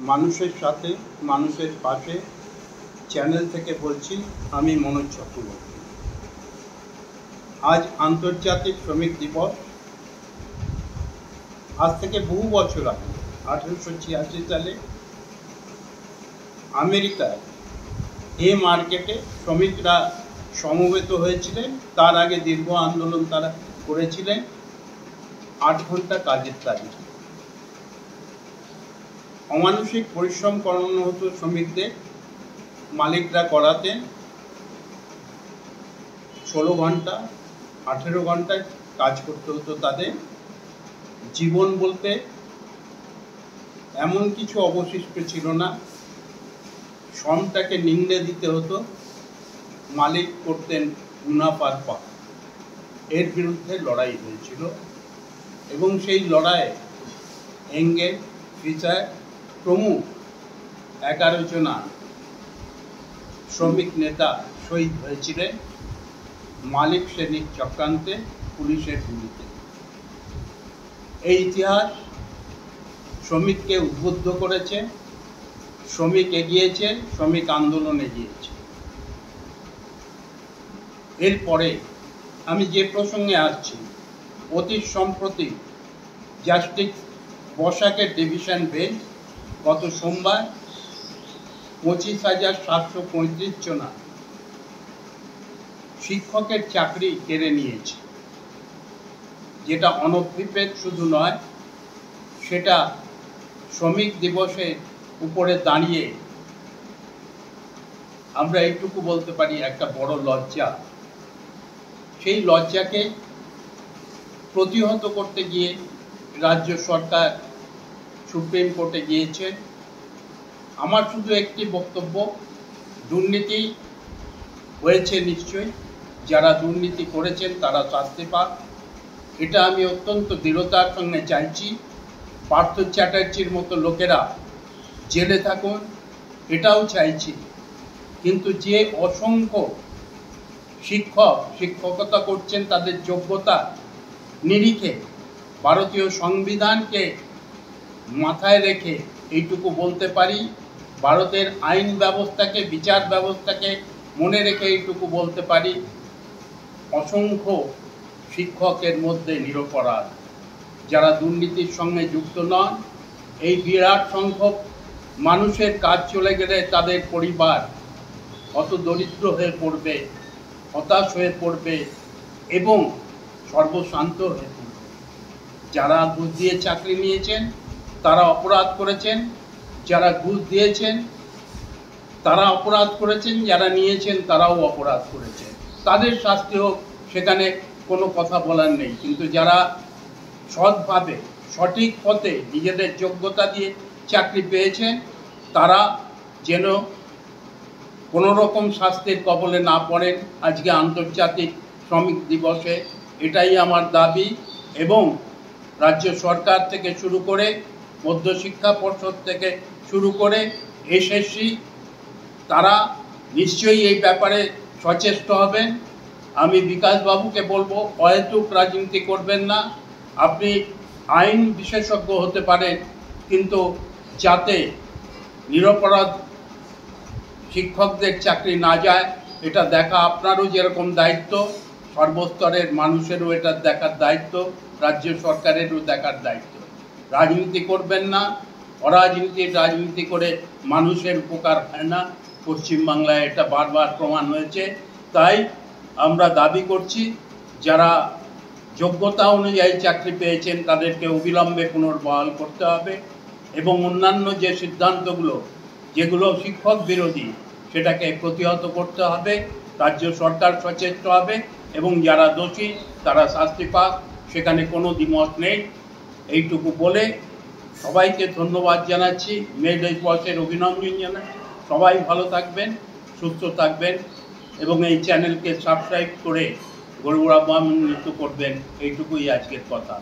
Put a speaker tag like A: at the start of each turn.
A: মানুষের সাথে মানুষের পাশে চ্যানেল থেকে বলছি আমি মনোজ চক্রবর্তী। আজ আন্তর্জাতিক শ্রমিক দিবস। আজ থেকে বহু বছর আগে 1886 সালে আমেরিকায় এ মার্কেটে শ্রমিকরা সমবেত হয়েছিলেন। তার আগে দীর্ঘ আন্দোলন তারা করেছিলেন 8 ঘন্টা কাজের তারিখে। অমানসিক পরিশ্রম করানো হতো শ্রমিকদের, মালিকরা করাতেন 16 ঘন্টা 18 ঘন্টায় কাজ করতে হতো তাদের। জীবন বলতে এমন কিছু অবশিষ্ট ছিল না, শ্রমটাকে নিংড়ে দিতে হতো। মালিক করতেন মুনাফার পাপ। এর বিরুদ্ধে লড়াই হয়েছিল এবং সেই লড়াইয়ে এঙ্গেল, ফিচার প্রমুখ 11 জনা শ্রমিক নেতা শহীদ হয়েছিলেন মালিক শ্রেণীর চক্রান্তে, পুলিশের গুলিতে। এই ইতিহাস শ্রমিককে উদ্বুদ্ধ করেছে, শ্রমিক এগিয়েছে, শ্রমিক আন্দোলন এগিয়েছে। এরপরে আমি যে প্রসঙ্গে আসছি, অতি সম্প্রতি জাস্টিস বসাকের ডিভিশন বেঞ্চ গত সোমবার 25,735 জনা শিক্ষকের চাকরি কেড়ে নিয়েছে। যেটা অনভিপ্রেত শুধু নয়, সেটা শ্রমিক দিবসের উপরে দাঁড়িয়ে আমরা এইটুকু বলতে পারি একটা বড় লজ্জা। সেই লজ্জাকে প্রতিহত করতে গিয়ে রাজ্য সরকার সুপ্রিম কোর্টে গিয়েছে। আমার শুধু একটি বক্তব্য, দুর্নীতি হয়েছে নিশ্চয়ই, যারা দুর্নীতি করেছেন তারা শাস্তি পাক, এটা আমি অত্যন্ত দৃঢ়তার সঙ্গে চাইছি। পার্থ চ্যাটার্জির মতো লোকেরা জেলে থাকুন, এটাও চাইছি। কিন্তু যে অসংখ্য শিক্ষকতা করছেন তাদের যোগ্যতা নিরিখে, ভারতীয় সংবিধানকে মাথায় রেখে এইটুকু বলতে পারি, ভারতের আইন ব্যবস্থাকে, বিচার ব্যবস্থাকে মনে রেখে এইটুকু বলতে পারি, অসংখ্য শিক্ষকের মধ্যে নিরপরাধ, যারা দুর্নীতির সঙ্গে যুক্ত নন। এই বিরাট সংখ্যক মানুষের কাজ চলে গেলে তাদের পরিবার অত দরিদ্র হয়ে পড়বে, হতাশ হয়ে পড়বে এবং সর্বশান্ত হয়ে পড়বে। যারা ঘুষ দিয়ে চাকরি নিয়েছেন তারা অপরাধ করেছেন, যারা ঘুষ দিয়েছেন তারা অপরাধ করেছেন, যারা নিয়েছেন তারাও অপরাধ করেছেন। তাদের শাস্তি হোক, সেখানে কোনো কথা বলার নেই। কিন্তু যারা সৎভাবে সঠিক পথে নিজেদের যোগ্যতা দিয়ে চাকরি পেয়েছেন, তারা যেন কোনো রকম শাস্তির কবলে না পড়েন। আজকে আন্তর্জাতিক শ্রমিক দিবসে এটাই আমার দাবি। এবং রাজ্য সরকার থেকে শুরু করে, মধ্যশিক্ষা পর্ষদ থেকে শুরু করে এসএসসি, তারা নিশ্চয়ই এই ব্যাপারে সচেষ্ট হবেন। আমি বিকাশবাবুকে বলবো, অহেতুক রাজনীতি করবেন না। আপনি আইন বিশেষজ্ঞ হতে পারেন, কিন্তু যাতে নিরপরাধ শিক্ষকদের চাকরি না যায় এটা দেখা আপনারও যেরকম দায়িত্ব, সর্বস্তরের মানুষেরও এটা দেখার দায়িত্ব, রাজ্য সরকারেরও দেখার দায়িত্ব। রাজনীতি করবেন না, রাজনীতি করে মানুষের উপকার হয় না। পশ্চিমবাংলায় এটা বারবার প্রমাণ হয়েছে। তাই আমরা দাবি করছি, যারা যোগ্যতা অনুযায়ী চাকরি পেয়েছেন তাদেরকে অবিলম্বে পুনর্বহাল করতে হবে এবং অন্যান্য যে সিদ্ধান্তগুলো যেগুলো শিক্ষক বিরোধী, সেটাকে প্রতিহত করতে হবে। রাজ্য সরকার সচেষ্ট হবে এবং যারা দোষী তারা শাস্তি পাক, সেখানে কোনো দ্বিমত নেই। এইটুকু বলে সবাইকে ধন্যবাদ জানাচ্ছি, মে দিবসের অভিনন্দন জানাচ্ছি। সবাই ভালো থাকবেন, সুস্থ থাকবেন এবং এই চ্যানেলকে সাবস্ক্রাইব করে গৌরবান্বিত করবেন। এইটুকুই আজকের কথা।